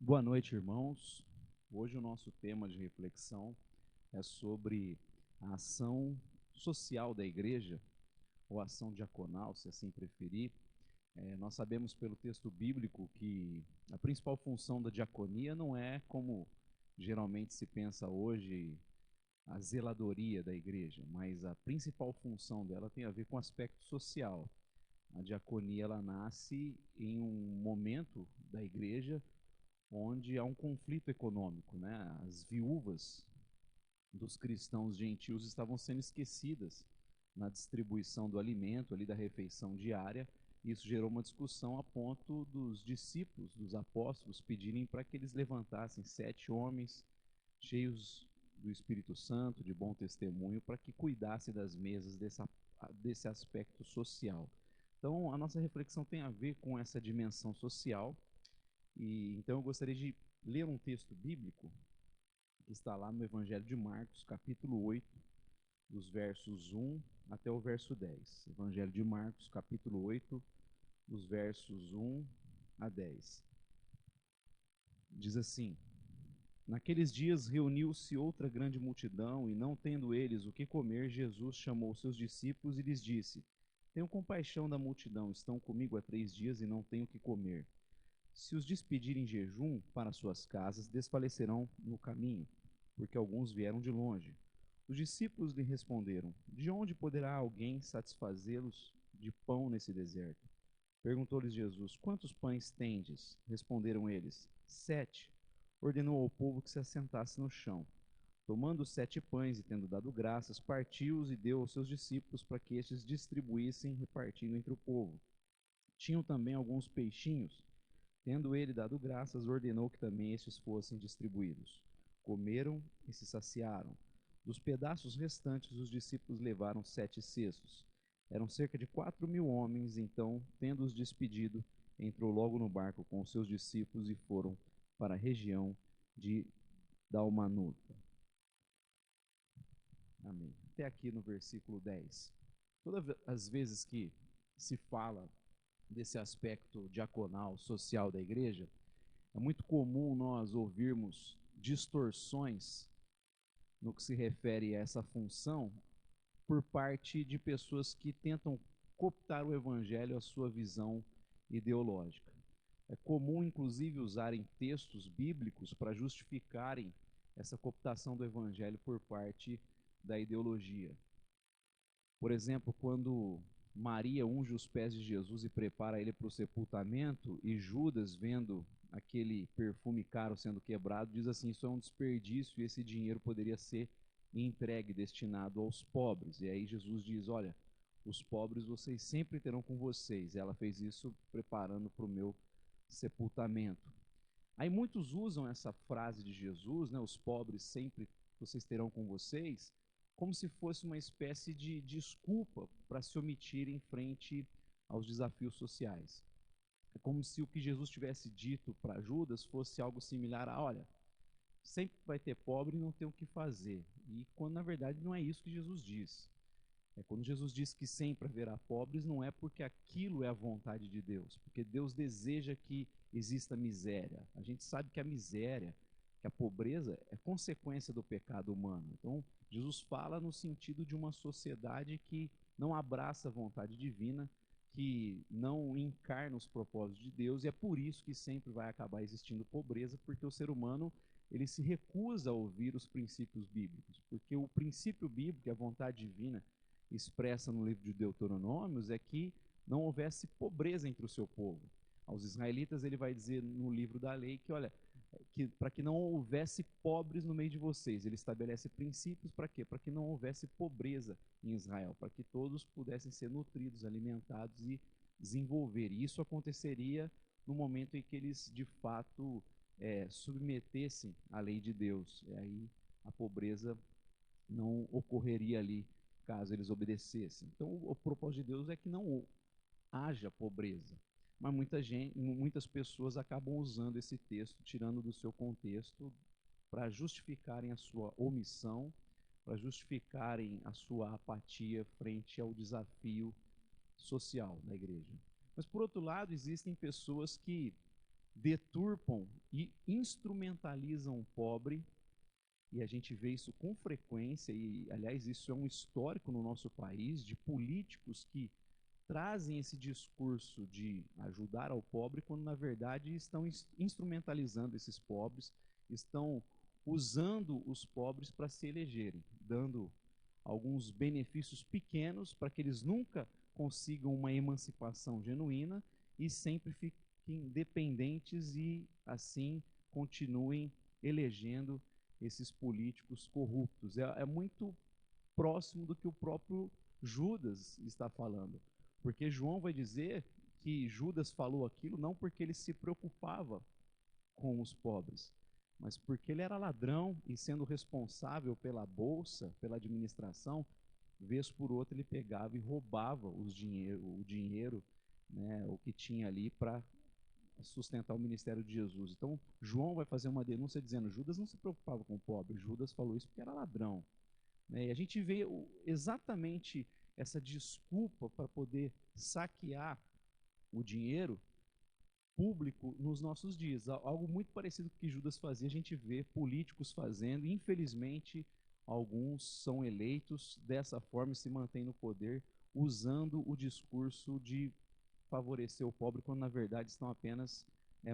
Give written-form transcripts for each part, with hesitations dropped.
Boa noite, irmãos. Hoje o nosso tema de reflexão é sobre a ação social da igreja, ou ação diaconal, se assim preferir. Nós sabemos pelo texto bíblico que a principal função da diaconia não é, como geralmente se pensa hoje, a zeladoria da igreja, mas a principal função dela tem a ver com o aspecto social. A diaconia ela nasce em um momento da igreja onde há um conflito econômico, né? As viúvas dos cristãos gentios estavam sendo esquecidas na distribuição do alimento, ali da refeição diária. Isso gerou uma discussão a ponto dos discípulos, dos apóstolos, pedirem para que eles levantassem 7 homens cheios do Espírito Santo, de bom testemunho, para que cuidassem das mesas desse aspecto social. Então, a nossa reflexão tem a ver com essa dimensão social, e então eu gostaria de ler um texto bíblico que está lá no Evangelho de Marcos, capítulo 8, dos versos 1 até o verso 10. Evangelho de Marcos, capítulo 8, dos versos 1 a 10. Diz assim: Naqueles dias reuniu-se outra grande multidão, e não tendo eles o que comer, Jesus chamou seus discípulos e lhes disse: Tenho compaixão da multidão, estão comigo há 3 dias e não tenho o que comer. Se os despedirem em jejum para suas casas, desfalecerão no caminho, porque alguns vieram de longe. Os discípulos lhe responderam: De onde poderá alguém satisfazê-los de pão nesse deserto? Perguntou-lhes Jesus: Quantos pães tendes? Responderam eles: 7. Ordenou ao povo que se assentasse no chão. Tomando os 7 pães e tendo dado graças, partiu-os e deu aos seus discípulos para que estes distribuíssem, repartindo entre o povo. Tinham também alguns peixinhos. Tendo ele dado graças, ordenou que também estes fossem distribuídos. Comeram e se saciaram. Dos pedaços restantes, os discípulos levaram 7 cestos. Eram cerca de 4.000 homens. Então, tendo-os despedido, entrou logo no barco com os seus discípulos e foram para a região de Dalmanuta. Amém. Até aqui no versículo 10. Todas as vezes que se fala desse aspecto diaconal, social da igreja, é muito comum nós ouvirmos distorções no que se refere a essa função por parte de pessoas que tentam cooptar o evangelho à sua visão ideológica. É comum, inclusive, usarem textos bíblicos para justificarem essa cooptação do evangelho por parte da ideologia. Por exemplo, quando Maria unge os pés de Jesus e prepara ele para o sepultamento, e Judas, vendo aquele perfume caro sendo quebrado, diz assim: Isso é um desperdício e esse dinheiro poderia ser entregue, destinado aos pobres. E aí Jesus diz: Olha, os pobres vocês sempre terão com vocês. Ela fez isso preparando para o meu sepultamento. Aí muitos usam essa frase de Jesus, né, os pobres sempre vocês terão com vocês, como se fosse uma espécie de desculpa para se omitir em frente aos desafios sociais. É como se o que Jesus tivesse dito para Judas fosse algo similar a: olha, sempre vai ter pobre e não tem o que fazer. E quando na verdade não é isso que Jesus diz. Quando Jesus diz que sempre haverá pobres, não é porque aquilo é a vontade de Deus, porque Deus deseja que exista miséria. A gente sabe que a miséria, que a pobreza é consequência do pecado humano. Então, Jesus fala no sentido de uma sociedade que não abraça a vontade divina, que não encarna os propósitos de Deus, e é por isso que sempre vai acabar existindo pobreza, porque o ser humano ele se recusa a ouvir os princípios bíblicos, porque o princípio bíblico, a vontade divina, expressa no livro de Deuteronômios é que não houvesse pobreza entre o seu povo. Aos israelitas ele vai dizer no livro da lei que, olha, que para que não houvesse pobres no meio de vocês. Ele estabelece princípios para quê? Para que não houvesse pobreza em Israel, para que todos pudessem ser nutridos, alimentados e desenvolver. E isso aconteceria no momento em que eles de fato submetessem à lei de Deus. E aí a pobreza não ocorreria ali caso eles obedecessem. Então, o propósito de Deus é que não haja pobreza. Mas muitas pessoas acabam usando esse texto, tirando do seu contexto, para justificarem a sua omissão, para justificarem a sua apatia frente ao desafio social da igreja. Mas, por outro lado, existem pessoas que deturpam e instrumentalizam o pobre, e a gente vê isso com frequência, e aliás, isso é um histórico no nosso país, de políticos que trazem esse discurso de ajudar ao pobre, quando na verdade estão instrumentalizando esses pobres, estão usando os pobres para se elegerem, dando alguns benefícios pequenos para que eles nunca consigam uma emancipação genuína e sempre fiquem dependentes e assim continuem elegendo esses políticos corruptos. É muito próximo do que o próprio Judas está falando. Porque João vai dizer que Judas falou aquilo não porque ele se preocupava com os pobres, mas porque ele era ladrão e, sendo responsável pela bolsa, pela administração, vez por outra ele pegava e roubava o dinheiro, né, o que tinha ali para sustentar o ministério de Jesus. Então, João vai fazer uma denúncia dizendo: Judas não se preocupava com o pobre, Judas falou isso porque era ladrão. E a gente vê exatamente essa desculpa para poder saquear o dinheiro público nos nossos dias. Algo muito parecido com o que Judas fazia, a gente vê políticos fazendo. Infelizmente, alguns são eleitos dessa forma e se mantêm no poder, usando o discurso de favorecer o pobre, quando na verdade estão apenas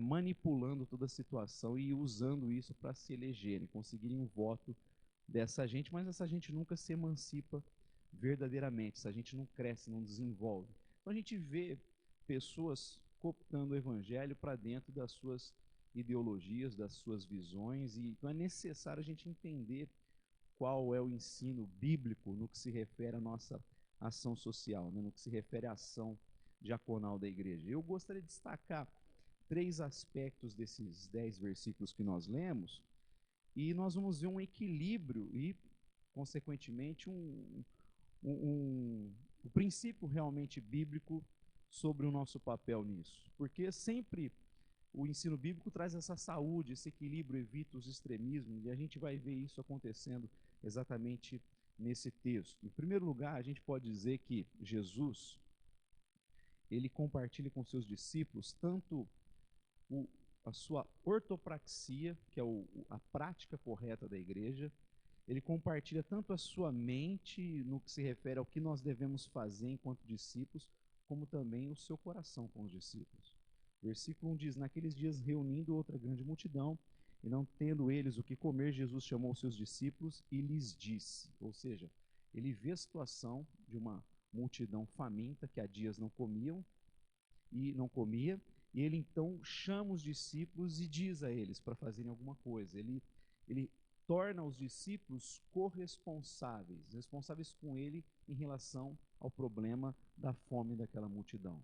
manipulando toda a situação e usando isso para se elegerem, conseguirem um voto dessa gente, mas essa gente nunca se emancipa verdadeiramente, essa gente não cresce, não desenvolve. Então a gente vê pessoas cooptando o evangelho para dentro das suas ideologias, das suas visões, e então é necessário a gente entender qual é o ensino bíblico no que se refere à nossa ação social, né, no que se refere à ação diaconal da igreja. Eu gostaria de destacar 3 aspectos desses 10 versículos que nós lemos, e nós vamos ver um equilíbrio e, consequentemente, um princípio realmente bíblico sobre o nosso papel nisso. Porque sempre o ensino bíblico traz essa saúde, esse equilíbrio, evita os extremismos, e a gente vai ver isso acontecendo exatamente nesse texto. Em primeiro lugar, a gente pode dizer que Jesus, ele compartilha com seus discípulos tanto a sua ortopraxia, que é a prática correta da igreja. Ele compartilha tanto a sua mente no que se refere ao que nós devemos fazer enquanto discípulos, como também o seu coração com os discípulos. Versículo 1 diz: naqueles dias, reunindo outra grande multidão, e não tendo eles o que comer, Jesus chamou os seus discípulos e lhes disse, ou seja, ele vê a situação de uma multidão faminta, que há dias não comia, e ele então chama os discípulos e diz a eles para fazerem alguma coisa. Ele torna os discípulos corresponsáveis, responsáveis com ele em relação ao problema da fome daquela multidão.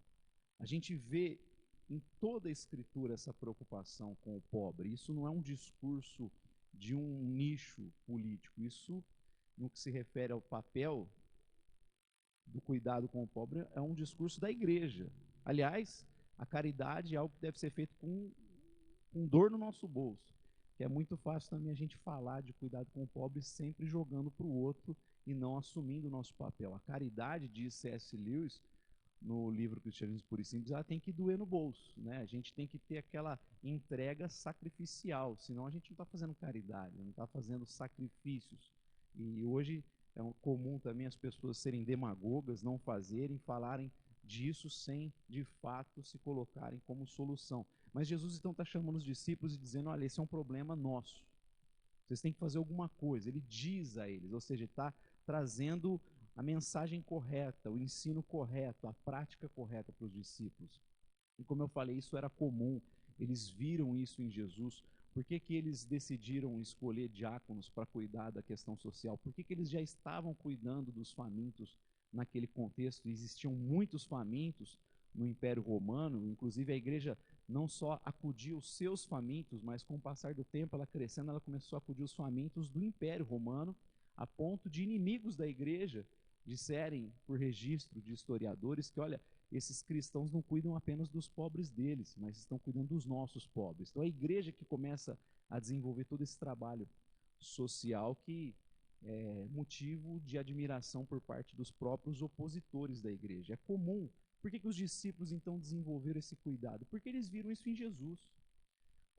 A gente vê em toda a Escritura essa preocupação com o pobre. Isso não é um discurso de um nicho político. Isso, no que se refere ao papel do cuidado com o pobre, é um discurso da igreja. Aliás, a caridade é algo que deve ser feito com dor no nosso bolso, que é muito fácil também a gente falar de cuidado com o pobre sempre jogando para o outro e não assumindo o nosso papel. A caridade, diz C.S. Lewis, no livro Cristianismo Puro e Simples, ela tem que doer no bolso, né? A gente tem que ter aquela entrega sacrificial, senão a gente não está fazendo caridade, não está fazendo sacrifícios. E hoje é comum também as pessoas serem demagogas, não fazerem, falarem disso sem, de fato, se colocarem como solução. Mas Jesus então está chamando os discípulos e dizendo: olha, esse é um problema nosso. Vocês têm que fazer alguma coisa. Ele diz a eles, ou seja, está trazendo a mensagem correta, o ensino correto, a prática correta para os discípulos. E como eu falei, isso era comum, eles viram isso em Jesus. Por que eles decidiram escolher diáconos para cuidar da questão social? Por que eles já estavam cuidando dos famintos naquele contexto? Existiam muitos famintos no Império Romano, inclusive a igreja não só acudia os seus famintos, mas com o passar do tempo, ela crescendo, ela começou a acudir os famintos do Império Romano, a ponto de inimigos da igreja disserem, por registro de historiadores, que olha, esses cristãos não cuidam apenas dos pobres deles, mas estão cuidando dos nossos pobres. Então a igreja que começa a desenvolver todo esse trabalho social que é motivo de admiração por parte dos próprios opositores da igreja. É comum. Por que os discípulos então desenvolveram esse cuidado? Porque eles viram isso em Jesus.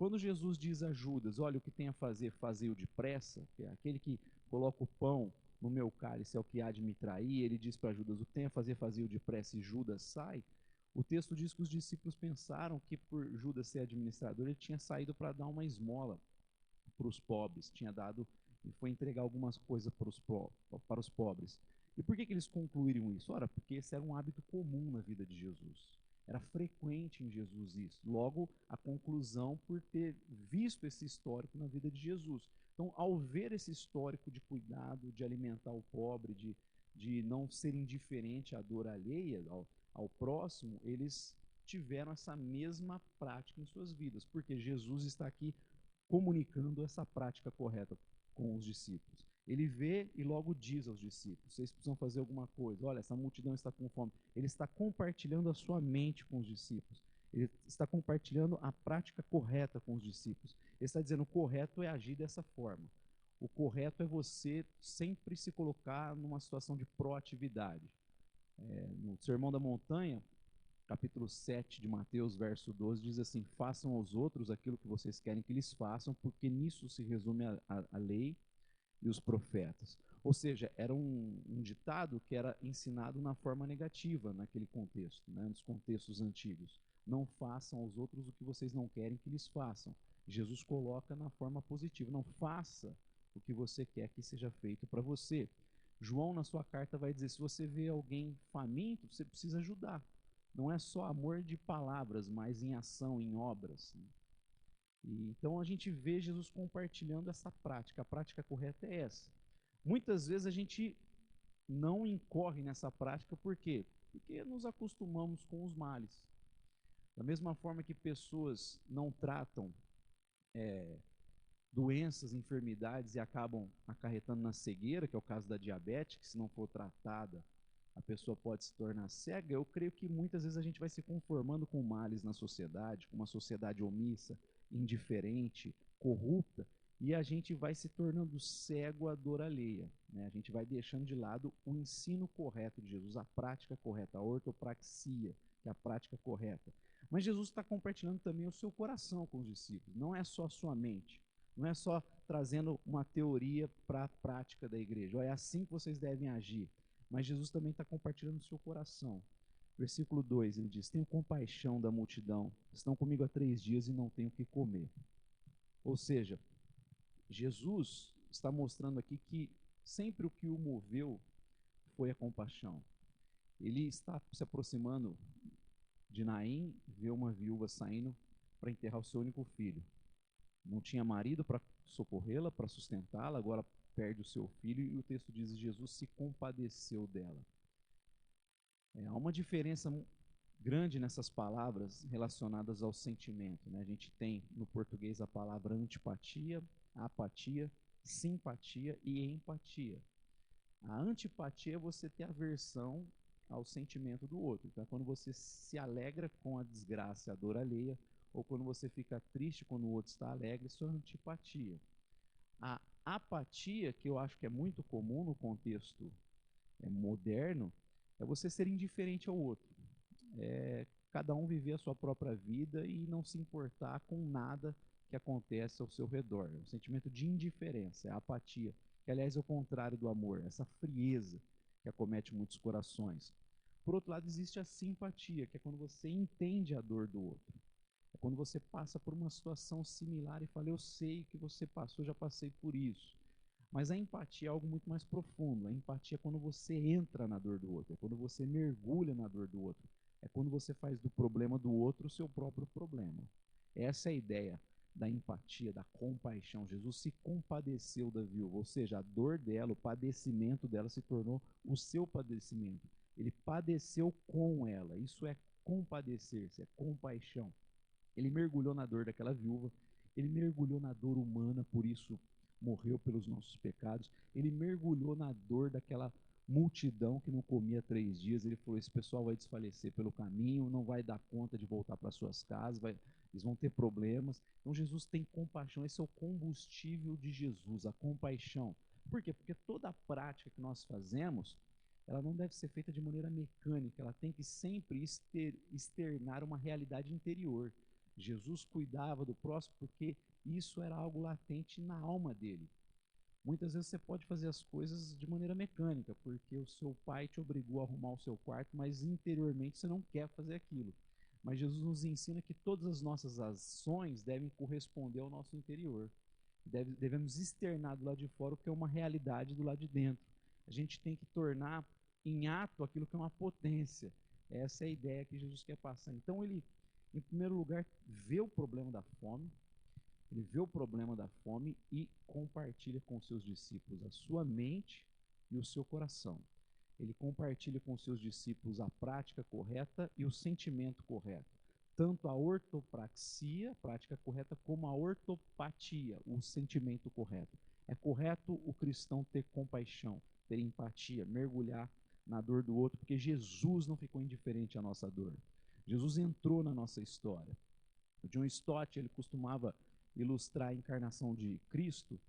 Quando Jesus diz a Judas, olha, o que tem a fazer, fazer-o depressa, que é aquele que coloca o pão no meu cálice é o que há de me trair, ele diz para Judas, o que tem a fazer, fazer-o depressa, e Judas sai. O texto diz que os discípulos pensaram que por Judas ser administrador, ele tinha saído para dar uma esmola para os pobres, tinha dado e foi entregar algumas coisas para os pobres. E por que eles concluíram isso? Ora, porque esse era um hábito comum na vida de Jesus. Era frequente em Jesus isso. Logo, a conclusão por ter visto esse histórico na vida de Jesus. Então, ao ver esse histórico de cuidado, de alimentar o pobre, de não ser indiferente à dor alheia, ao próximo, eles tiveram essa mesma prática em suas vidas. Porque Jesus está aqui comunicando essa prática correta com os discípulos. Ele vê e logo diz aos discípulos: vocês precisam fazer alguma coisa. Olha, essa multidão está com fome. Ele está compartilhando a sua mente com os discípulos. Ele está compartilhando a prática correta com os discípulos. Ele está dizendo: o correto é agir dessa forma. O correto é você sempre se colocar numa situação de proatividade. No Sermão da Montanha, capítulo 7 de Mateus, verso 12, diz assim: façam aos outros aquilo que vocês querem que lhes façam, porque nisso se resume a lei e os profetas. Ou seja, era um ditado que era ensinado na forma negativa naquele contexto, né, nos contextos antigos. Não façam aos outros o que vocês não querem que lhes façam. Jesus coloca na forma positiva: não faça o que você quer que seja feito para você. João, na sua carta, vai dizer: se você vê alguém faminto, você precisa ajudar. Não é só amor de palavras, mas em ação, em obras. E, então a gente vê Jesus compartilhando essa prática. A prática correta é essa. Muitas vezes a gente não incorre nessa prática, por quê? Porque nos acostumamos com os males. Da mesma forma que pessoas não tratam doenças, enfermidades e acabam acarretando na cegueira, que é o caso da diabetes, que se não for tratada, a pessoa pode se tornar cega. Eu creio que muitas vezes a gente vai se conformando com males na sociedade, com uma sociedade omissa, indiferente, corrupta, e a gente vai se tornando cego à dor alheia, né? A gente vai deixando de lado o ensino correto de Jesus, a prática correta, a ortopraxia, que é a prática correta. Mas Jesus está compartilhando também o seu coração com os discípulos, não é só a sua mente. Não é só trazendo uma teoria para a prática da igreja. É assim que vocês devem agir. Mas Jesus também está compartilhando o seu coração. Versículo 2, ele diz: tenho compaixão da multidão. Estão comigo há 3 dias e não tenho o que comer. Ou seja, Jesus está mostrando aqui que sempre o que o moveu foi a compaixão. Ele está se aproximando de Naim, vê uma viúva saindo para enterrar o seu único filho. Não tinha marido para socorrê-la, para sustentá-la, agora perde o seu filho, e o texto diz: Jesus se compadeceu dela. Há uma diferença grande nessas palavras relacionadas ao sentimento, né? A gente tem no português a palavra antipatia, apatia, simpatia e empatia. A antipatia é você ter aversão ao sentimento do outro. Então, é quando você se alegra com a desgraça e a dor alheia, ou quando você fica triste quando o outro está alegre, isso é antipatia. A apatia, que eu acho que é muito comum no contexto moderno, é você ser indiferente ao outro. Cada um viver a sua própria vida e não se importar com nada que acontece ao seu redor. É um sentimento de indiferença, é a apatia, que aliás é o contrário do amor, essa frieza que acomete muitos corações. Por outro lado, existe a simpatia, que é quando você entende a dor do outro. É quando você passa por uma situação similar e fala: eu sei que você passou, já passei por isso. Mas a empatia é algo muito mais profundo. A empatia é quando você entra na dor do outro, é quando você mergulha na dor do outro. É quando você faz do problema do outro o seu próprio problema. Essa é a ideia da empatia, da compaixão. Jesus se compadeceu da viúva, ou seja, a dor dela, o padecimento dela se tornou o seu padecimento. Ele padeceu com ela. Isso é compadecer-se, é compaixão. Ele mergulhou na dor daquela viúva, ele mergulhou na dor humana, por isso morreu pelos nossos pecados. Ele mergulhou na dor daquela multidão que não comia 3 dias. Ele falou: esse pessoal vai desfalecer pelo caminho, não vai dar conta de voltar para suas casas, eles vão ter problemas. Então Jesus tem compaixão, esse é o combustível de Jesus, a compaixão. Por quê? Porque toda a prática que nós fazemos, ela não deve ser feita de maneira mecânica, ela tem que sempre externar uma realidade interior. Jesus cuidava do próximo porque isso era algo latente na alma dele. Muitas vezes você pode fazer as coisas de maneira mecânica, porque o seu pai te obrigou a arrumar o seu quarto, mas interiormente você não quer fazer aquilo. Mas Jesus nos ensina que todas as nossas ações devem corresponder ao nosso interior. Devemos externar do lado de fora o que é uma realidade do lado de dentro. A gente tem que tornar em ato aquilo que é uma potência. Essa é a ideia que Jesus quer passar. Então ele, em primeiro lugar, vê o problema da fome, ele vê o problema da fome e compartilha com seus discípulos a sua mente e o seu coração. Ele compartilha com seus discípulos a prática correta e o sentimento correto. Tanto a ortopraxia, a prática correta, como a ortopatia, o sentimento correto. É correto o cristão ter compaixão, ter empatia, mergulhar na dor do outro, porque Jesus não ficou indiferente à nossa dor. Jesus entrou na nossa história. O John Stott, ele costumava ilustrar a encarnação de Cristo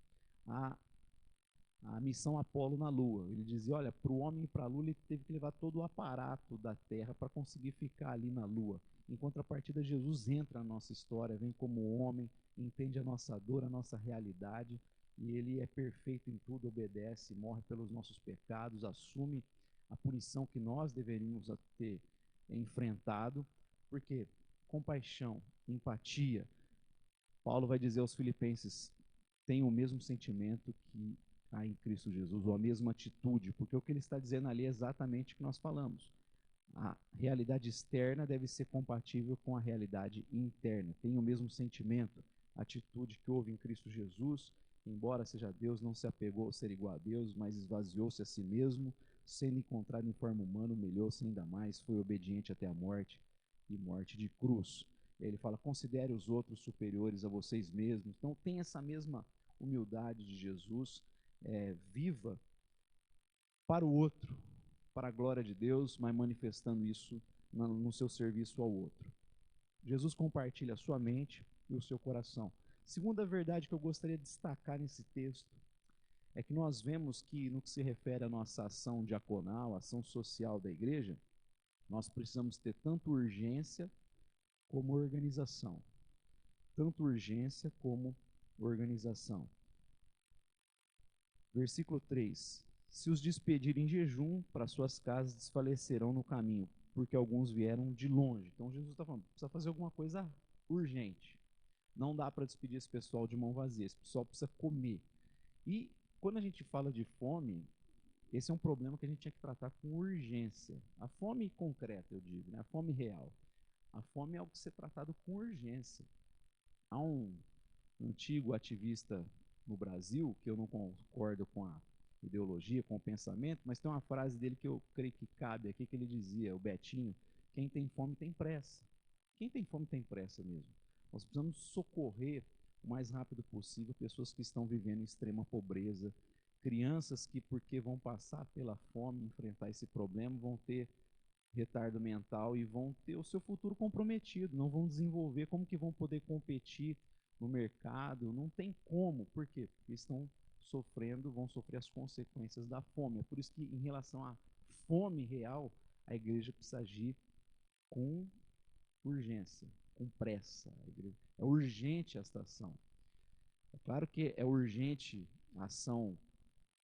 a missão Apolo na Lua. Ele dizia, olha, para o homem ir para a Lua, ele teve que levar todo o aparato da Terra para conseguir ficar ali na Lua. Em contrapartida, Jesus entra na nossa história, vem como homem, entende a nossa dor, a nossa realidade, e ele é perfeito em tudo, obedece, morre pelos nossos pecados, assume a punição que nós deveríamos ter enfrentado, porque compaixão, empatia, Paulo vai dizer aos filipenses, tem o mesmo sentimento que há em Cristo Jesus, ou a mesma atitude, porque o que ele está dizendo ali é exatamente o que nós falamos. A realidade externa deve ser compatível com a realidade interna. Tem o mesmo sentimento, atitude que houve em Cristo Jesus, embora seja Deus, não se apegou a ser igual a Deus, mas esvaziou-se a si mesmo, sendo encontrado em forma humana, humilhou-se ainda mais, foi obediente até a morte e morte de cruz. Ele fala, considere os outros superiores a vocês mesmos. Então tem essa mesma humildade de Jesus, viva para o outro, para a glória de Deus, mas manifestando isso no seu serviço ao outro. Jesus compartilha a sua mente e o seu coração. Segunda verdade que eu gostaria de destacar nesse texto é que nós vemos que, no que se refere à nossa ação diaconal, ação social da igreja, nós precisamos ter tanto urgência como organização. Tanto urgência como organização. Versículo 3. Se os despedirem em jejum, para suas casas desfalecerão no caminho, porque alguns vieram de longe. Então Jesus está falando, precisa fazer alguma coisa urgente. Não dá para despedir esse pessoal de mão vazia, esse pessoal precisa comer. E quando a gente fala de fome, esse é um problema que a gente tinha que tratar com urgência. A fome concreta, eu digo, né? A fome real. A fome é algo que ser tratado com urgência. Há um antigo ativista no Brasil, que eu não concordo com a ideologia, com o pensamento, mas tem uma frase dele que eu creio que cabe aqui, que ele dizia, o Betinho, quem tem fome tem pressa. Quem tem fome tem pressa mesmo. Nós precisamos socorrer o mais rápido possível pessoas que estão vivendo em extrema pobreza, crianças que, porque vão passar pela fome, enfrentar esse problema, vão ter retardo mental e vão ter o seu futuro comprometido, não vão desenvolver, como que vão poder competir no mercado, não tem como, por quê? Porque estão sofrendo, vão sofrer as consequências da fome. É por isso que, em relação à fome real, a igreja precisa agir com urgência, com pressa. É urgente esta ação. É claro que é urgente a ação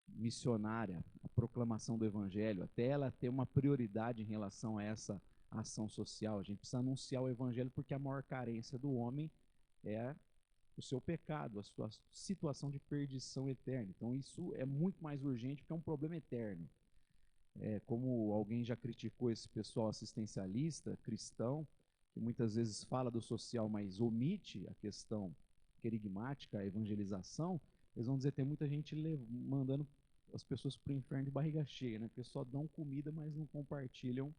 missionária, a proclamação do evangelho, até ela ter uma prioridade em relação a essa ação social. A gente precisa anunciar o evangelho porque a maior carência do homem é o seu pecado, a sua situação de perdição eterna. Então isso é muito mais urgente porque é um problema eterno. Como alguém já criticou esse pessoal assistencialista, cristão, que muitas vezes fala do social, mas omite a questão querigmática, a evangelização, eles vão dizer que tem muita gente mandando as pessoas para o inferno de barriga cheia, né? Porque só dão comida, mas não compartilham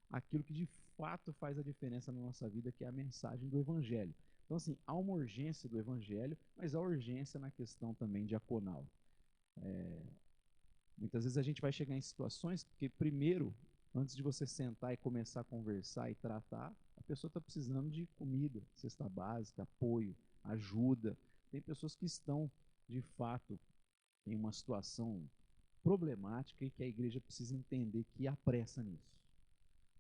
aquilo que de fato faz a diferença na nossa vida, que é a mensagem do evangelho. Então, assim, há uma urgência do evangelho, mas há urgência na questão também diaconal. Muitas vezes a gente vai chegar em situações que, primeiro, antes de você sentar e começar a conversar e tratar, a pessoa está precisando de comida, cesta básica, apoio, ajuda. Tem pessoas que estão, de fato, em uma situação problemática e que a igreja precisa entender que há pressa nisso.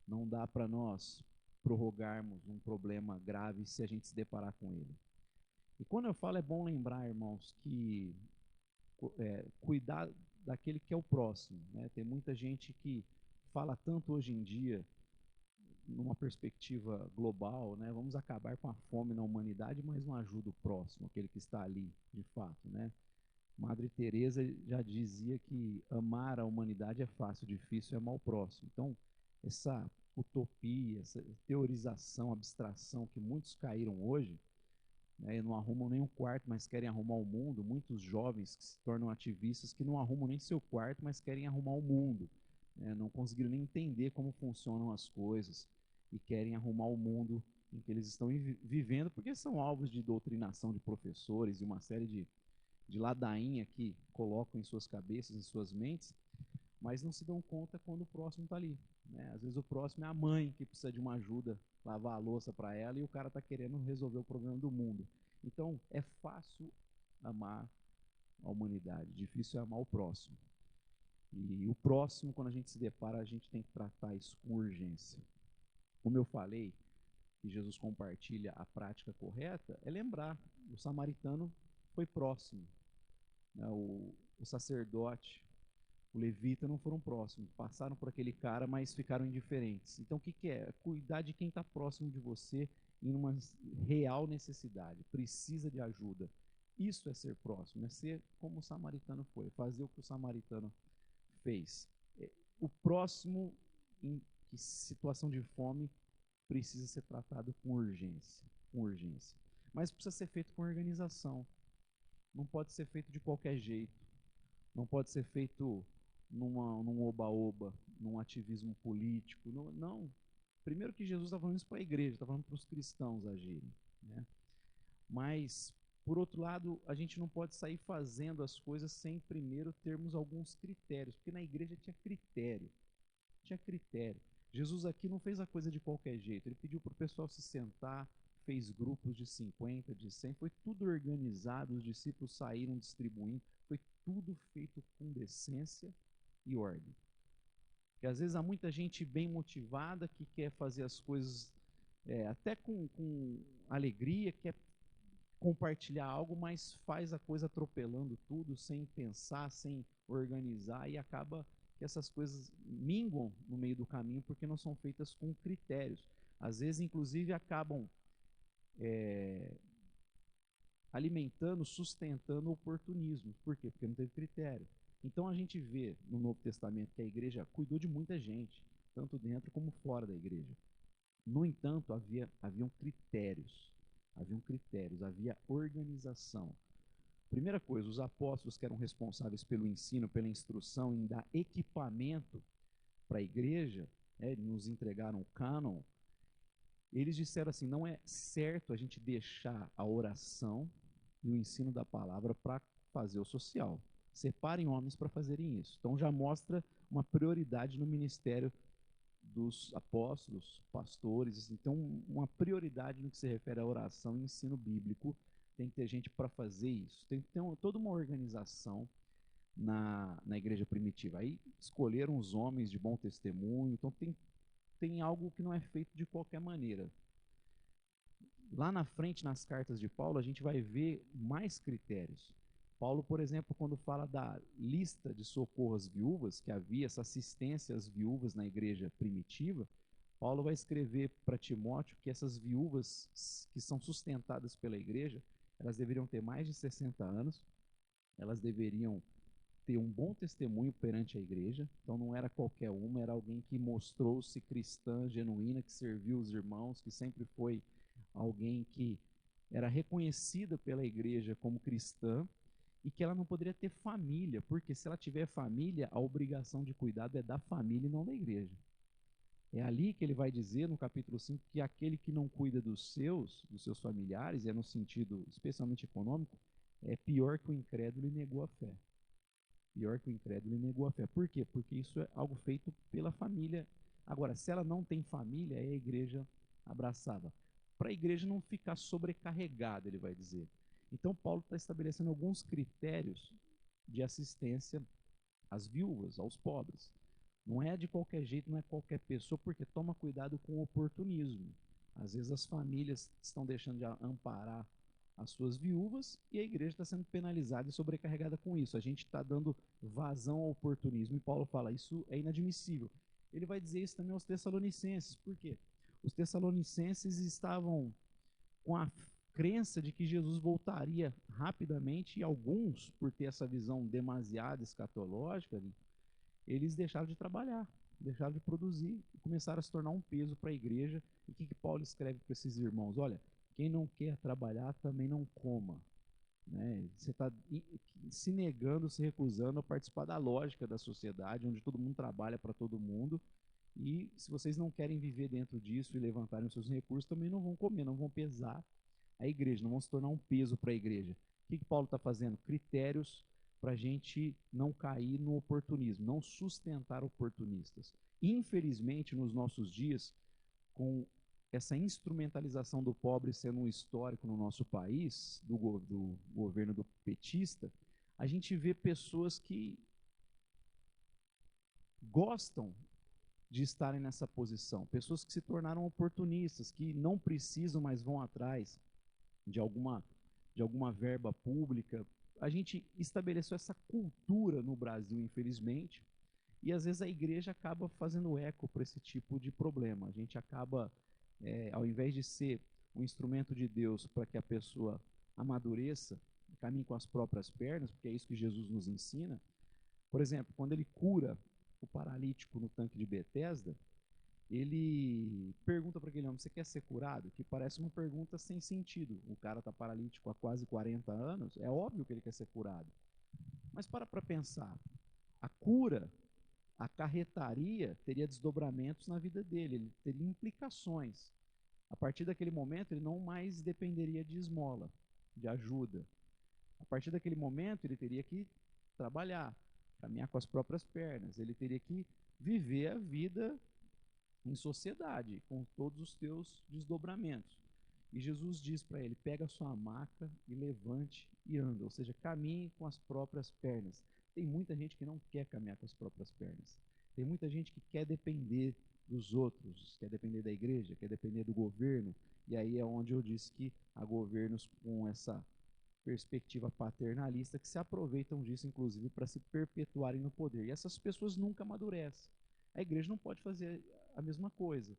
Não dá para nós prorrogarmos um problema grave se a gente se deparar com ele. E quando eu falo, é bom lembrar, irmãos, que cuidar daquele que é o próximo, né? Tem muita gente que fala tanto hoje em dia, numa perspectiva global, né? Vamos acabar com a fome na humanidade, mas não ajuda o próximo, aquele que está ali, de fato, né? Madre Teresa já dizia que amar a humanidade é fácil, difícil é amar o próximo. Então, essa utopia, essa teorização, abstração que muitos caíram hoje, né, e não arrumam nem um quarto, mas querem arrumar o mundo. Muitos jovens que se tornam ativistas que não arrumam nem seu quarto, mas querem arrumar o mundo. Né, não conseguiram nem entender como funcionam as coisas e querem arrumar o mundo em que eles estão vivendo, porque são alvos de doutrinação de professores e uma série de ladainha que colocam em suas cabeças, em suas mentes, mas não se dão conta quando o próximo está ali. Né? Às vezes o próximo é a mãe que precisa de uma ajuda, lavar a louça para ela, e o cara está querendo resolver o problema do mundo. Então, é fácil amar a humanidade, difícil é amar o próximo. E o próximo, quando a gente se depara, a gente tem que tratar isso com urgência. Como eu falei, que Jesus compartilha a prática correta, é lembrar, o samaritano foi próximo. Né? O sacerdote, o levita não foram próximos, passaram por aquele cara, mas ficaram indiferentes. Então, o que, que é? Cuidar de quem está próximo de você em uma real necessidade, precisa de ajuda. Isso é ser próximo, é ser como o samaritano foi, fazer o que o samaritano fez. O próximo, em situação de fome, precisa ser tratado com urgência, com urgência. Mas precisa ser feito com organização. Não pode ser feito de qualquer jeito. Não pode ser feito num oba-oba, num ativismo político. Não. Primeiro que Jesus está falando isso para a igreja, está falando para os cristãos agirem. Né? Mas, por outro lado, a gente não pode sair fazendo as coisas sem primeiro termos alguns critérios, porque na igreja tinha critério. Tinha critério. Jesus aqui não fez a coisa de qualquer jeito, ele pediu para o pessoal se sentar, fez grupos de 50, de 100, foi tudo organizado, os discípulos saíram distribuindo, foi tudo feito com decência e ordem. Porque às vezes há muita gente bem motivada que quer fazer as coisas até com alegria, quer compartilhar algo, mas faz a coisa atropelando tudo, sem pensar, sem organizar, e acaba que essas coisas minguam no meio do caminho porque não são feitas com critérios. Às vezes, inclusive, acabam alimentando, sustentando oportunismo. Por quê? Porque não teve critério. Então a gente vê no Novo Testamento que a igreja cuidou de muita gente, tanto dentro como fora da igreja. No entanto, haviam critérios, havia organização. Primeira coisa, os apóstolos que eram responsáveis pelo ensino, pela instrução, em dar equipamento para a igreja, nos entregaram o cânon, eles disseram assim, não é certo a gente deixar a oração e o ensino da palavra para fazer o social. Separem homens para fazerem isso. Então já mostra uma prioridade no ministério dos apóstolos, pastores. Então, uma prioridade no que se refere à oração e ensino bíblico. Tem que ter gente para fazer isso. Tem que ter toda uma organização na igreja primitiva. Aí escolheram os homens de bom testemunho. Então, tem algo que não é feito de qualquer maneira. Lá na frente, nas cartas de Paulo, a gente vai ver mais critérios. Paulo, por exemplo, quando fala da lista de socorro às viúvas, que havia essa assistência às viúvas na igreja primitiva, Paulo vai escrever para Timóteo que essas viúvas que são sustentadas pela igreja, elas deveriam ter mais de 60 anos, elas deveriam ter um bom testemunho perante a igreja, então não era qualquer uma, era alguém que mostrou-se cristã, genuína, que serviu os irmãos, que sempre foi alguém que era reconhecida pela igreja como cristã, e que ela não poderia ter família, porque se ela tiver família, a obrigação de cuidado é da família e não da igreja. É ali que ele vai dizer, no capítulo 5, que aquele que não cuida dos seus familiares, no sentido especialmente econômico, é pior que o incrédulo e negou a fé. Pior que o incrédulo e negou a fé. Por quê? Porque isso é algo feito pela família. Agora, se ela não tem família, é a igreja abraçada. Para a igreja não ficar sobrecarregada, ele vai dizer. Então, Paulo está estabelecendo alguns critérios de assistência às viúvas, aos pobres. Não é de qualquer jeito, não é qualquer pessoa, porque toma cuidado com o oportunismo. Às vezes as famílias estão deixando de amparar as suas viúvas e a igreja está sendo penalizada e sobrecarregada com isso. A gente está dando vazão ao oportunismo e Paulo fala, isso é inadmissível. Ele vai dizer isso também aos Tessalonicenses. Por quê? Os Tessalonicenses estavam com a crença de que Jesus voltaria rapidamente e alguns, por ter essa visão demasiado escatológica, eles deixaram de trabalhar, deixaram de produzir e começaram a se tornar um peso para a igreja. E o que Paulo escreve para esses irmãos? Olha, quem não quer trabalhar também não coma. Né? Você está se negando, se recusando a participar da lógica da sociedade, onde todo mundo trabalha para todo mundo. E se vocês não querem viver dentro disso e levantarem os seus recursos, também não vão comer, não vão pesar a igreja, não vão se tornar um peso para a igreja. O que Paulo está fazendo? Critérios para a gente não cair no oportunismo, não sustentar oportunistas. Infelizmente, nos nossos dias, com essa instrumentalização do pobre sendo um histórico no nosso país, do governo do petista, a gente vê pessoas que gostam de estarem nessa posição, pessoas que se tornaram oportunistas, que não precisam, mas vão atrás de alguma verba pública. A gente estabeleceu essa cultura no Brasil, infelizmente, e às vezes a igreja acaba fazendo eco para esse tipo de problema. A gente acaba, ao invés de ser um instrumento de Deus para que a pessoa amadureça, caminhe com as próprias pernas, porque é isso que Jesus nos ensina. Por exemplo, quando ele cura o paralítico no tanque de Betesda, ele pergunta para aquele homem, você quer ser curado? Que parece uma pergunta sem sentido. O cara está paralítico há quase 40 anos, é óbvio que ele quer ser curado. Mas para pensar, a cura acarretaria, teria desdobramentos na vida dele, ele teria implicações. A partir daquele momento, ele não mais dependeria de esmola, de ajuda. A partir daquele momento, ele teria que trabalhar, caminhar com as próprias pernas, ele teria que viver a vida em sociedade, com todos os teus desdobramentos. E Jesus diz para ele, pega a sua maca e levante e anda, ou seja, caminhe com as próprias pernas. Tem muita gente que não quer caminhar com as próprias pernas. Tem muita gente que quer depender dos outros, quer depender da igreja, quer depender do governo. E aí é onde eu disse que há governos com essa perspectiva paternalista que se aproveitam disso, inclusive, para se perpetuarem no poder. E essas pessoas nunca amadurecem. A igreja não pode fazer a mesma coisa,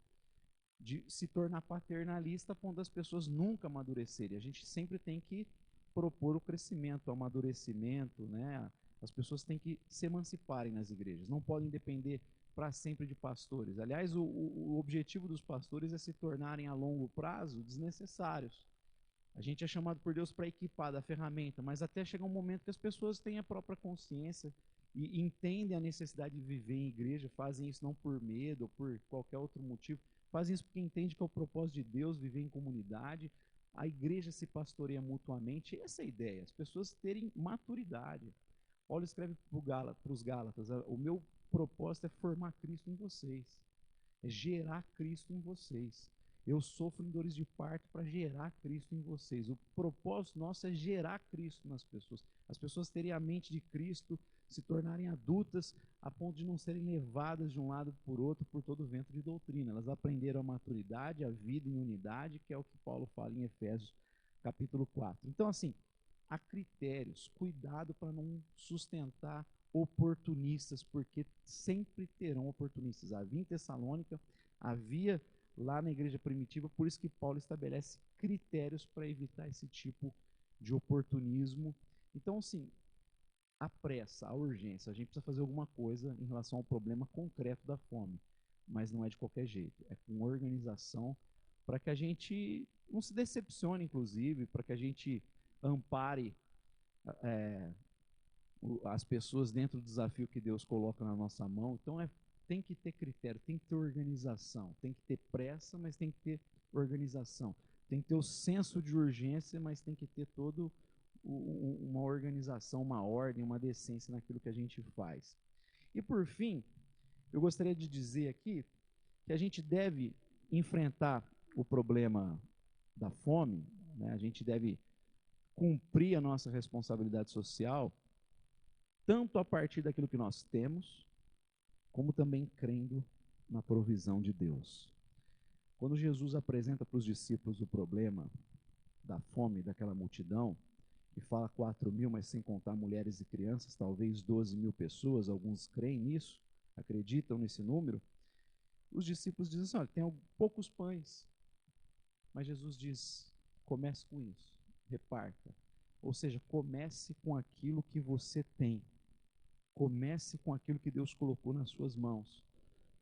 de se tornar paternalista a ponto das pessoas nunca amadurecerem. A gente sempre tem que propor o crescimento, o amadurecimento, né? As pessoas têm que se emanciparem nas igrejas, não podem depender para sempre de pastores. Aliás, o objetivo dos pastores é se tornarem a longo prazo desnecessários. A gente é chamado por Deus para equipar da ferramenta, mas até chegar um momento que as pessoas têm a própria consciência e entendem a necessidade de viver em igreja, fazem isso não por medo ou por qualquer outro motivo, fazem isso porque entendem que é o propósito de Deus viver em comunidade, a igreja se pastoreia mutuamente, essa é a ideia, as pessoas terem maturidade. Paulo escreve para os Gálatas, o meu propósito é formar Cristo em vocês, é gerar Cristo em vocês. Eu sofro em dores de parto para gerar Cristo em vocês. O propósito nosso é gerar Cristo nas pessoas. As pessoas terem a mente de Cristo, se tornarem adultas a ponto de não serem levadas de um lado por outro por todo o vento de doutrina. Elas aprenderam a maturidade, a vida em unidade, que é o que Paulo fala em Efésios capítulo 4. Então, assim, há critérios, cuidado para não sustentar oportunistas, porque sempre terão oportunistas. Havia em Tessalônica, havia lá na igreja primitiva, por isso que Paulo estabelece critérios para evitar esse tipo de oportunismo. Então, assim, a pressa, a urgência, a gente precisa fazer alguma coisa em relação ao problema concreto da fome, mas não é de qualquer jeito, é com organização, para que a gente não se decepcione, inclusive, para que a gente ampare as pessoas dentro do desafio que Deus coloca na nossa mão. Então, tem que ter critério, tem que ter organização, tem que ter pressa, mas tem que ter organização. Tem que ter o senso de urgência, mas tem que ter todo uma organização, uma ordem, uma decência naquilo que a gente faz. E por fim, eu gostaria de dizer aqui que a gente deve enfrentar o problema da fome, né? A gente deve cumprir a nossa responsabilidade social, tanto a partir daquilo que nós temos, como também crendo na provisão de Deus. Quando Jesus apresenta para os discípulos o problema da fome daquela multidão, e fala 4.000, mas sem contar mulheres e crianças, talvez 12.000 pessoas, alguns creem nisso, acreditam nesse número, os discípulos dizem assim, olha, tem poucos pães, mas Jesus diz, comece com isso, reparta, ou seja, comece com aquilo que você tem, comece com aquilo que Deus colocou nas suas mãos.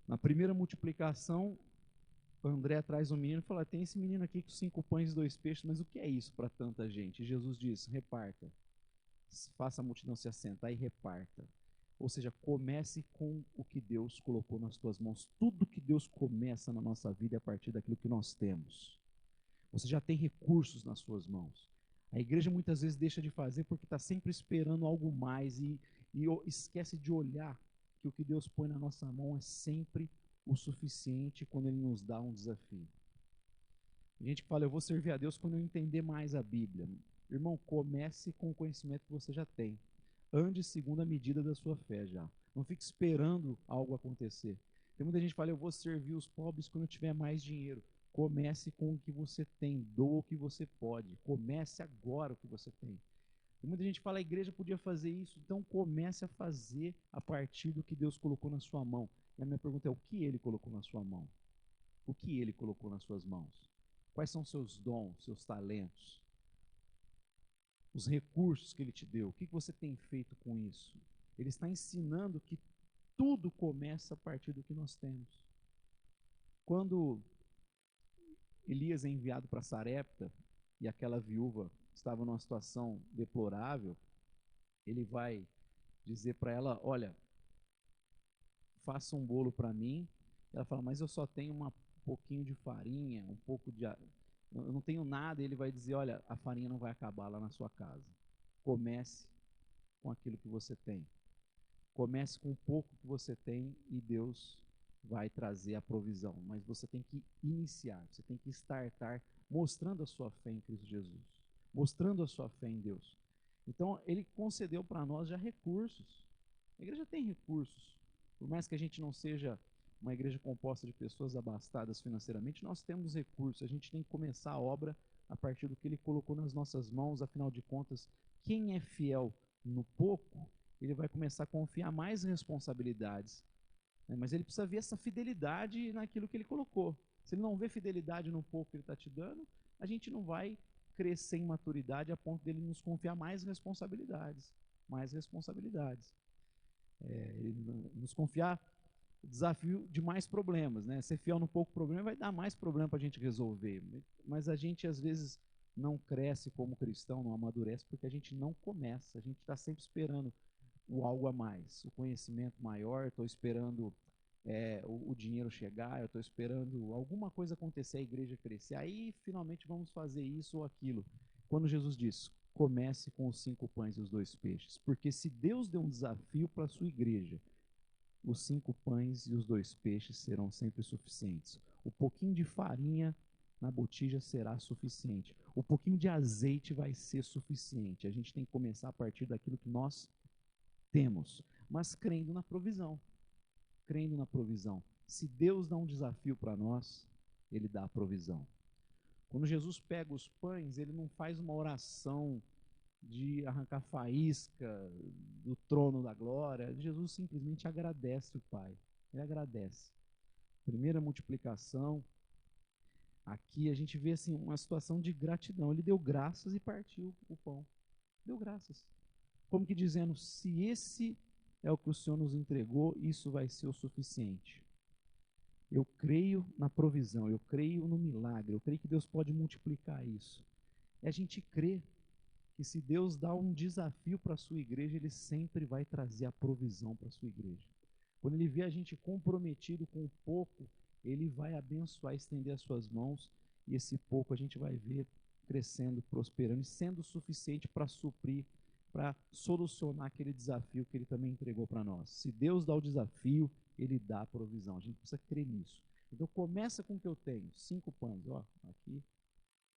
Na primeira multiplicação, André traz um menino e fala, tem esse menino aqui com 5 pães e 2 peixes, mas o que é isso para tanta gente? E Jesus diz, reparta, faça a multidão se assentar e reparta. Ou seja, comece com o que Deus colocou nas tuas mãos. Tudo que Deus começa na nossa vida é a partir daquilo que nós temos. Você já tem recursos nas suas mãos. A igreja muitas vezes deixa de fazer porque está sempre esperando algo mais e esquece de olhar que o que Deus põe na nossa mão é sempre o suficiente quando Ele nos dá um desafio. A gente fala, eu vou servir a Deus quando eu entender mais a Bíblia. Irmão, comece com o conhecimento que você já tem. Ande segundo a medida da sua fé já. Não fique esperando algo acontecer. Tem muita gente que fala, eu vou servir os pobres quando eu tiver mais dinheiro. Comece com o que você tem, doa o que você pode. Comece agora o que você tem. Tem muita gente que fala, a igreja podia fazer isso, então comece a fazer a partir do que Deus colocou na sua mão. E a minha pergunta é, o que Ele colocou na sua mão? O que Ele colocou nas suas mãos? Quais são seus dons, seus talentos? Os recursos que Ele te deu? O que você tem feito com isso? Ele está ensinando que tudo começa a partir do que nós temos. Quando Elias é enviado para Sarepta e aquela viúva estava numa situação deplorável, ele vai dizer para ela, olha, faça um bolo para mim. Ela fala, mas eu só tenho um pouquinho de farinha, um pouco de... eu não tenho nada. E ele vai dizer, olha, a farinha não vai acabar lá na sua casa. Comece com aquilo que você tem. Comece com o pouco que você tem e Deus vai trazer a provisão. Mas você tem que iniciar, você tem que startar mostrando a sua fé em Cristo Jesus, mostrando a sua fé em Deus. Então, Ele concedeu para nós já recursos. A igreja tem recursos. Por mais que a gente não seja uma igreja composta de pessoas abastadas financeiramente, nós temos recursos. A gente tem que começar a obra a partir do que Ele colocou nas nossas mãos. Afinal de contas, quem é fiel no pouco, ele vai começar a confiar mais responsabilidades. Mas ele precisa ver essa fidelidade naquilo que ele colocou. Se ele não vê fidelidade no pouco que ele está te dando, a gente não vai crescer em maturidade a ponto dele nos confiar mais responsabilidades. Mais responsabilidades. Ele nos confiar o desafio de mais problemas. Né? Ser fiel no pouco problema vai dar mais problema para a gente resolver. Mas a gente, às vezes, não cresce como cristão, não amadurece, porque a gente não começa. A gente está sempre esperando o algo a mais, o conhecimento maior, estou esperando o dinheiro chegar, eu estou esperando alguma coisa acontecer, a igreja crescer, aí finalmente vamos fazer isso ou aquilo. Quando Jesus diz, comece com os 5 pães e os 2 peixes, porque se Deus deu um desafio para a sua igreja, os 5 pães e os 2 peixes serão sempre suficientes. O pouquinho de farinha na botija será suficiente. O pouquinho de azeite vai ser suficiente. A gente tem que começar a partir daquilo que nós temos, mas crendo na provisão. Crendo na provisão. Se Deus dá um desafio para nós, Ele dá a provisão. Quando Jesus pega os pães, Ele não faz uma oração de arrancar faísca do trono da glória. Jesus simplesmente agradece o Pai. Ele agradece. Primeira multiplicação. Aqui a gente vê assim, uma situação de gratidão. Ele deu graças e partiu o pão. Deu graças. Como que dizendo, se esse é o que o Senhor nos entregou, isso vai ser o suficiente. Eu creio na provisão, eu creio no milagre, eu creio que Deus pode multiplicar isso. E a gente crê que se Deus dá um desafio para a sua igreja, Ele sempre vai trazer a provisão para a sua igreja. Quando Ele vê a gente comprometido com o pouco, Ele vai abençoar, estender as suas mãos, e esse pouco a gente vai ver crescendo, prosperando e sendo suficiente para suprir, para solucionar aquele desafio que Ele também entregou para nós. Se Deus dá o desafio, Ele dá a provisão. A gente precisa crer nisso. Então começa com o que eu tenho, 5 pães. Ó, aqui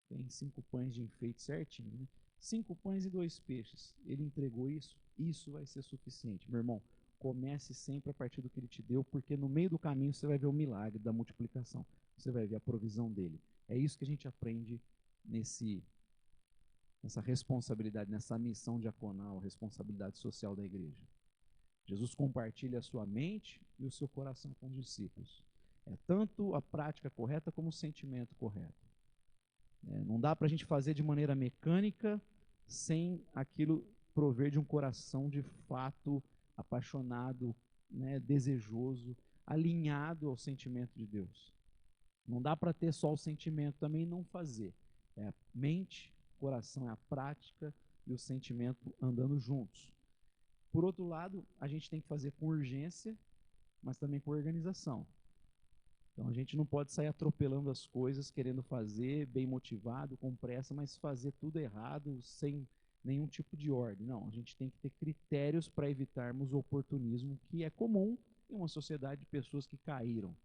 tem 5 pães de enfeite certinho, né? 5 pães e 2 peixes. Ele entregou isso, isso vai ser suficiente. Meu irmão, Comece sempre a partir do que ele te deu, porque no meio do caminho você vai ver o milagre da multiplicação. Você vai ver a provisão dele. É isso que a gente aprende nessa responsabilidade, nessa missão diaconal, responsabilidade social da igreja. Jesus compartilha a sua mente e o seu coração com os discípulos. É tanto a prática correta como o sentimento correto. Não dá para a gente fazer de maneira mecânica sem aquilo prover de um coração de fato apaixonado, né, desejoso, alinhado ao sentimento de Deus. Não dá para ter só o sentimento também e não fazer. É a mente, o coração é a prática e o sentimento andando juntos. Por outro lado, a gente tem que fazer com urgência, mas também com organização. Então a gente não pode sair atropelando as coisas, querendo fazer, bem motivado, com pressa, mas fazer tudo errado, sem nenhum tipo de ordem. Não, a gente tem que ter critérios para evitarmos o oportunismo, que é comum em uma sociedade de pessoas que caíram,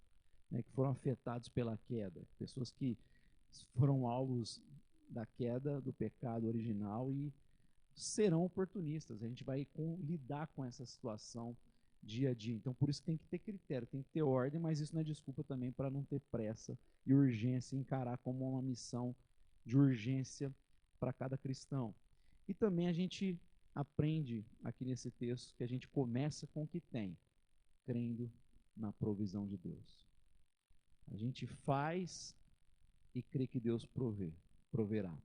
né, que foram afetados pela queda, pessoas que foram alvos da queda, do pecado original e serão oportunistas. A gente vai lidar com essa situação dia a dia. Então, por isso tem que ter critério, tem que ter ordem, mas isso não é desculpa também para não ter pressa e urgência, encarar como uma missão de urgência para cada cristão. E também a gente aprende aqui nesse texto que a gente começa com o que tem, crendo na provisão de Deus. A gente faz e crê que Deus proverá.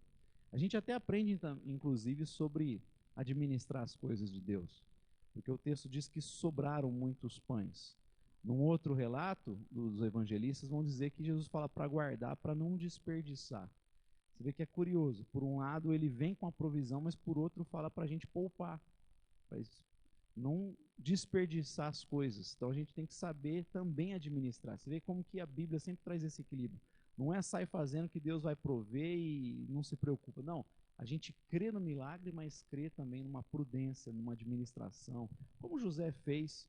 A gente até aprende, inclusive, sobre administrar as coisas de Deus, porque o texto diz que sobraram muitos pães. Num outro relato dos evangelistas, vão dizer que Jesus fala para guardar, para não desperdiçar. Você vê que é curioso. Por um lado, ele vem com a provisão, mas por outro, fala para a gente poupar, para não desperdiçar as coisas. Então, a gente tem que saber também administrar. Você vê como que a Bíblia sempre traz esse equilíbrio. Não é sair fazendo que Deus vai prover e não se preocupa. Não, a gente crê no milagre, mas crê também numa prudência, numa administração. Como José fez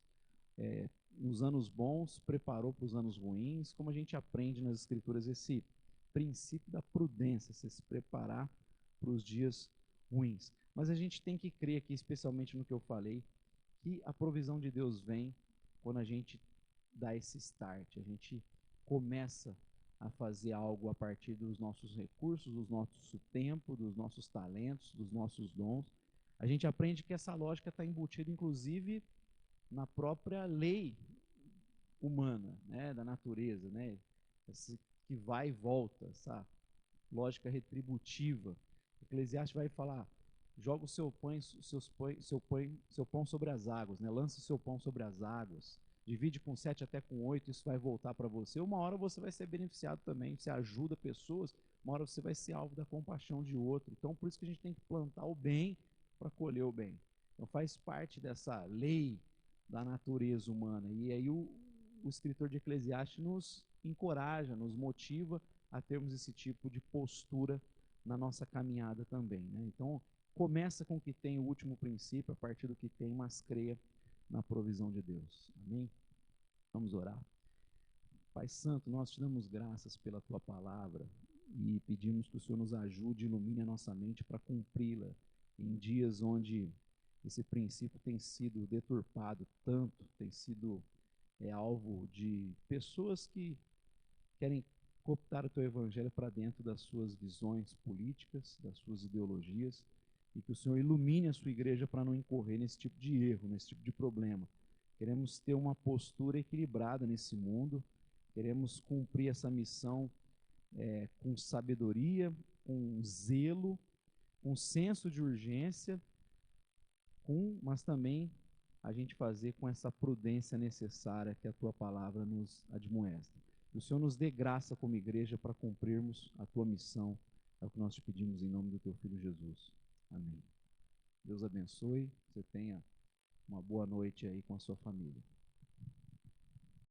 nos anos bons, preparou para os anos ruins, como a gente aprende nas Escrituras esse princípio da prudência, se preparar para os dias ruins. Mas a gente tem que crer aqui, especialmente no que eu falei, que a provisão de Deus vem quando a gente dá esse start, a gente começa a fazer algo a partir dos nossos recursos, do nosso tempo, dos nossos talentos, dos nossos dons. A gente aprende que essa lógica está embutida, inclusive, na própria lei humana, né, da natureza, né, esse que vai e volta, essa lógica retributiva. Eclesiastes vai falar: joga o seu pão sobre as águas, né? Lança o seu pão sobre as águas, divide com 7 até com 8, isso vai voltar para você. Uma hora você vai ser beneficiado também, você ajuda pessoas, uma hora você vai ser alvo da compaixão de outro. Então, por isso que a gente tem que plantar o bem para colher o bem. Então, faz parte dessa lei da natureza humana. E aí o escritor de Eclesiastes nos encoraja, nos motiva a termos esse tipo de postura na nossa caminhada também, né? Então, começa com o que tem, o último princípio, a partir do que tem, mas creia na provisão de Deus. Amém? Vamos orar. Pai Santo, nós te damos graças pela tua palavra e pedimos que o Senhor nos ajude e ilumine a nossa mente para cumpri-la em dias onde esse princípio tem sido deturpado tanto, tem sido alvo de pessoas que querem cooptar o teu evangelho para dentro das suas visões políticas, das suas ideologias, e que o Senhor ilumine a sua igreja para não incorrer nesse tipo de erro, nesse tipo de problema. Queremos ter uma postura equilibrada nesse mundo, queremos cumprir essa missão com sabedoria, com zelo, com senso de urgência, mas também a gente fazer com essa prudência necessária que a tua palavra nos admoesta. Que o Senhor nos dê graça como igreja para cumprirmos a tua missão, é o que nós te pedimos em nome do teu Filho Jesus. Amém. Deus abençoe, você tenha uma boa noite aí com a sua família.